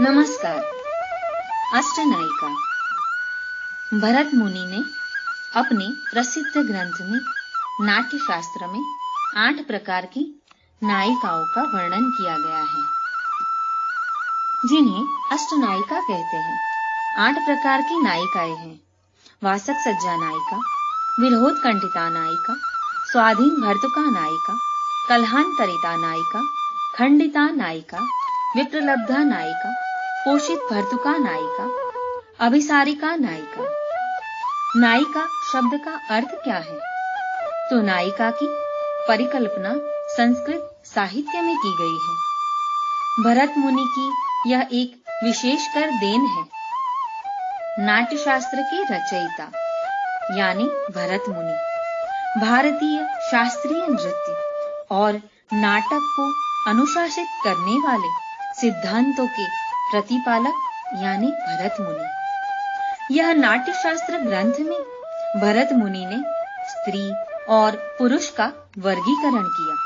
नमस्कार। अष्टनायिका। भरत मुनि ने अपने प्रसिद्ध ग्रंथ में नाट्य शास्त्र में 8 प्रकार की नायिकाओं का वर्णन किया गया है, जिन्हें अष्टनायिका कहते हैं। 8 प्रकार की नायिकाएं हैं: वासक सज्जा नायिका, विरोधकंठिता नायिका, स्वाधीन भर्तुका नायिका, कलहांतरिता नायिका, खंडिता नायिका, विप्रलब्धा नायिका, पोषित भर्तुका नायिका, अभिसारिका नायिका। नायिका शब्द का अर्थ क्या है? तो नायिका की परिकल्पना संस्कृत साहित्य में की गई है। भरत मुनि की यह एक विशेषकर देन है। नाट्यशास्त्र के रचयिता यानी भरत मुनि भारतीय शास्त्रीय नृत्य और नाटक को अनुशासित करने वाले सिद्धांतों के प्रतिपालक यानी भरत मुनि। यह नाट्यशास्त्र ग्रंथ में भरत मुनि ने स्त्री और पुरुष का वर्गीकरण किया,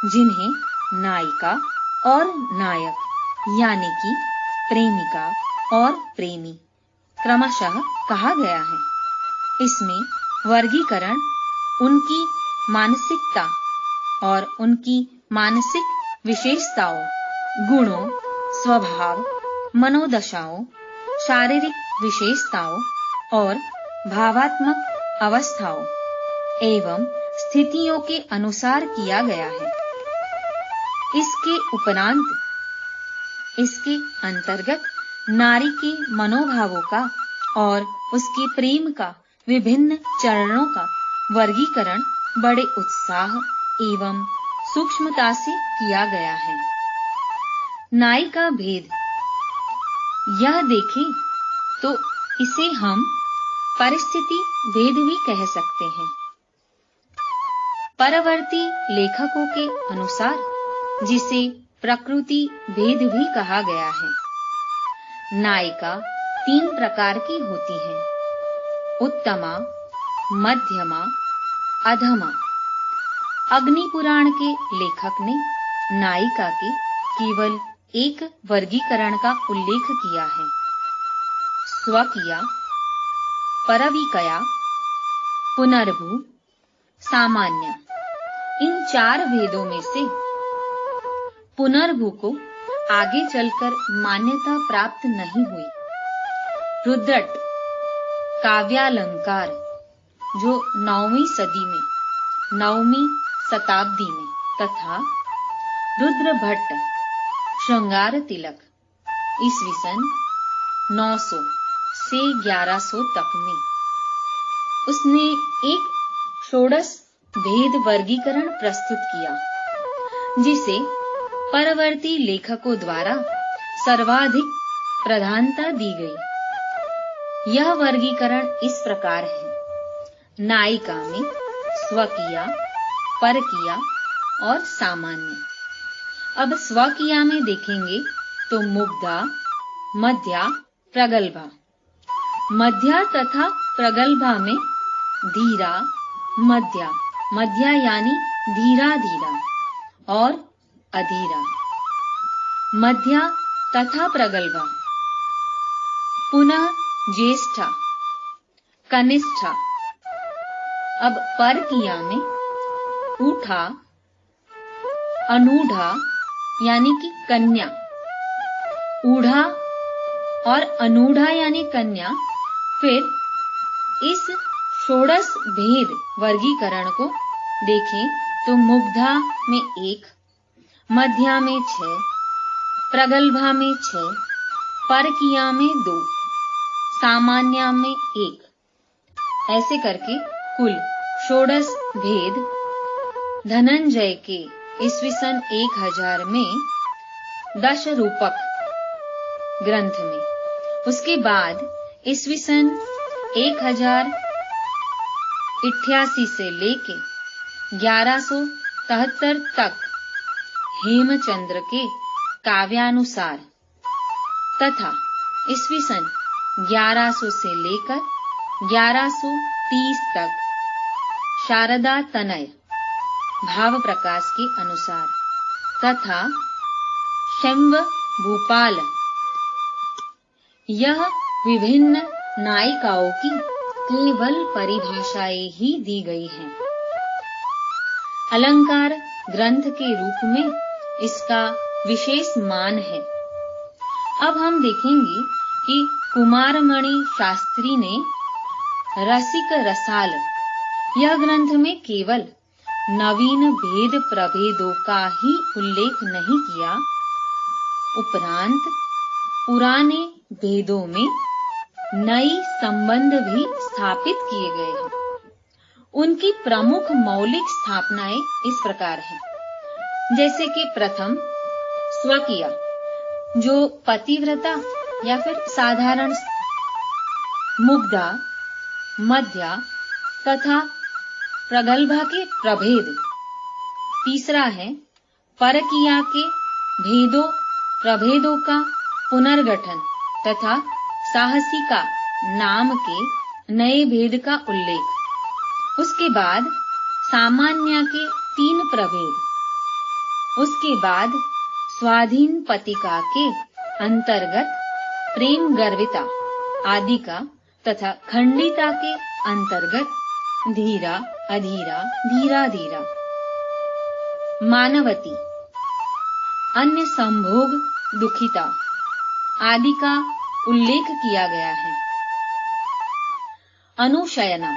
जिन्हें नायिका और नायक यानी कि प्रेमिका और प्रेमी क्रमशः कहा गया है। इसमें वर्गीकरण उनकी मानसिकता और उनकी मानसिक विशेषताओं, गुणों, स्वभाव, मनोदशाओं, शारीरिक विशेषताओं और भावात्मक अवस्थाओं एवं स्थितियों के अनुसार किया गया है। इसके उपरांत इसके अंतर्गत नारी के मनोभावों का और उसके प्रेम का विभिन्न चरणों का वर्गीकरण बड़े उत्साह एवं सूक्ष्मता से किया गया है। नायिका भेद यह देखें तो इसे हम परिस्थिति भेद भी कह सकते हैं। परवर्ती लेखकों के अनुसार जिसे प्रकृति भेद भी कहा गया है। नायिका 3 प्रकार की होती है: उत्तमा, मध्यमा, अधमा। अग्नि पुराण के लेखक ने नायिका के केवल एक वर्गीकरण का उल्लेख किया है: स्वकीया, परविकया, पुनर्भू, सामान्य। इन 4 भेदों में से पुनर्भू को आगे चलकर मान्यता प्राप्त नहीं हुई। रुद्रट काव्यालंकार जो 9वीं सदी में 9वीं शताब्दी में तथा रुद्रभट्ट श्रृंगार तिलक ईस्वीसन 900 से 1100 तक में उसने एक षोडश भेद वर्गीकरण प्रस्तुत किया, जिसे परवर्ती लेखकों द्वारा सर्वाधिक प्रधानता दी गई। यह वर्गीकरण इस प्रकार है: नायिका में स्वकीया, परकीया और सामान्य। अब स्वकीया में देखेंगे तो मुग्धा, मध्या, प्रगल्भा। मध्या तथा प्रगल्भा में धीरा, मध्या, मध्या यानी धीरा धीरा और अधीरा। मध्या तथा प्रगल्भा। पुनः ज्येष्ठा, कनिष्ठा। अब परकीया में ऊठा, अनूढ़ा यानी कि कन्या, ऊढ़ा और अनूढ़ा यानी कन्या। फिर इस षोडश भेद वर्गीकरण को देखें तो मुग्धा में 1, मध्या में 6, प्रगल्भा में 6, परकीया में 2, सामान्य में 1। ऐसे करके कुल षोडश भेद धनंजय के ईस्वीसन 1000 में दशरूपक ग्रंथ में, उसके बाद ईस्वीसन 1088 से लेके 1173 तक हेमचंद्र के काव्यानुसार तथा ईस्वीसन 1100 से लेकर 1130 तक शारदा तनय भाव प्रकाश के अनुसार तथा शंभ भूपाल यह विभिन्न नायिकाओं की केवल परिभाषाएं ही दी गई हैं। अलंकार ग्रंथ के रूप में इसका विशेष मान है। अब हम देखेंगे कि कुमारमणि शास्त्री ने रसिक रसाल यह ग्रंथ में केवल नवीन भेद प्रभेदों का ही उल्लेख नहीं किया, उपरांत पुराने भेदों में नई संबंध भी स्थापित किए गए हैं। उनकी प्रमुख मौलिक स्थापनाएं इस प्रकार हैं, जैसे कि प्रथम स्वकीय, जो पतिव्रता या फिर साधारण, मुग्धा, मध्या तथा प्रगल्भा के प्रभेद। तीसरा है परकीया के भेदों प्रभेदों का पुनर्गठन तथा साहसिका नाम के नए भेद का उल्लेख। उसके बाद सामान्य के 3 प्रभेद, उसके बाद स्वाधीन पतिका के अंतर्गत प्रेम गर्विता आदि का तथा खंडिता के अंतर्गत धीरा अधीरा धीरा धीरा, मानवती, अन्य संभोग दुखिता आदि का उल्लेख किया गया है। अनुशयना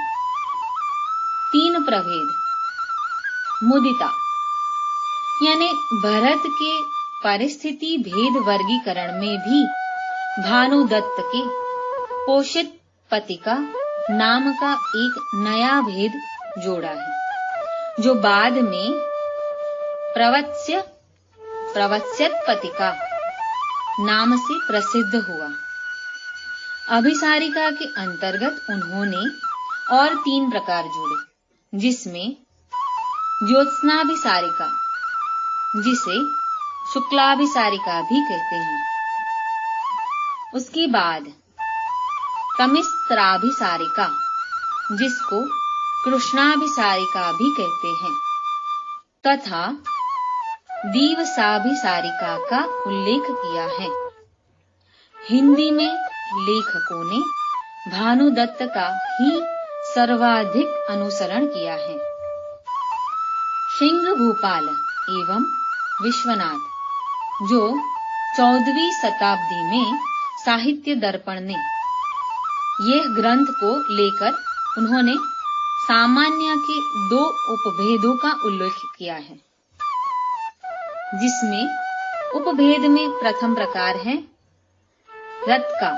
3 प्रभेद, मुदिता यानी भरत के परिस्थिति भेद वर्गीकरण में भी भानुदत्त के पोषित पतिका नाम का एक नया भेद जोड़ा है, जो बाद में प्रवत्स्यत पतिका नाम से प्रसिद्ध हुआ। अभिसारिका के अंतर्गत उन्होंने और 3 प्रकार जोड़े, जिसमें ज्योत्स्नाभिसारिका, जिसे शुक्लाभिसारिका भी कहते हैं, उसके बाद कमिस्त्राभिसारिका, जिसको कृष्णाभिसारिका भी कहते हैं, तथा दीवसाभिसारिका का उल्लेख किया है। हिंदी में लेखकों ने भानुदत्त का ही सर्वाधिक अनुसरण किया है। सिंह भूपाल एवं विश्वनाथ, जो 14वीं शताब्दी में साहित्य दर्पण ने यह ग्रंथ को लेकर उन्होंने सामान्य के 2 उपभेदों का उल्लेख किया है, जिसमें उपभेद में प्रथम प्रकार है रत का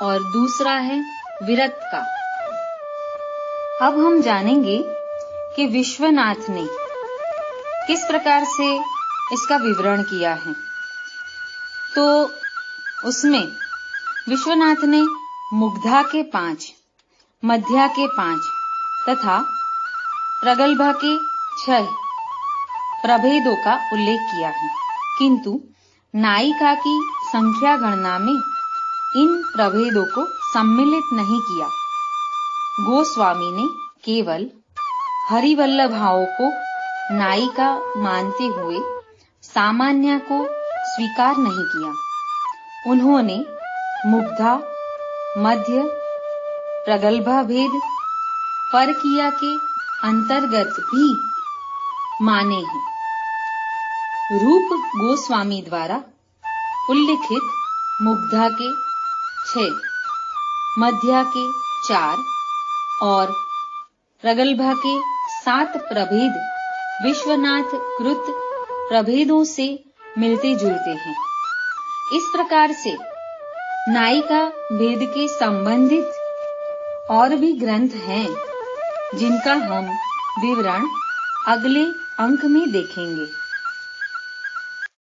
और दूसरा है विरत का। अब हम जानेंगे कि विश्वनाथ ने किस प्रकार से इसका विवरण किया है। तो उसमें विश्वनाथ ने मुग्धा के 5, मध्या के 5 तथा प्रगल्भा के 6 प्रभेदों का उल्लेख किया है, किंतु नायिका की संख्या गणना में इन प्रभेदों को सम्मिलित नहीं किया। गोस्वामी ने केवल हरिवल्लभाओं को नायिका मानते हुए सामान्य को स्वीकार नहीं किया। उन्होंने मुग्धा, मध्य, प्रगल्भा भेद परकीया के अंतर्गत भी माने हैं। रूप गोस्वामी द्वारा उल्लिखित मुग्धा के 6, मध्या के 4 और प्रगल्भा के 7 प्रभेद विश्वनाथ कृत प्रभेदों से मिलते जुलते हैं। इस प्रकार से नायिका भेद के संबंधित और भी ग्रंथ हैं, जिनका हम विवरण अगले अंक में देखेंगे।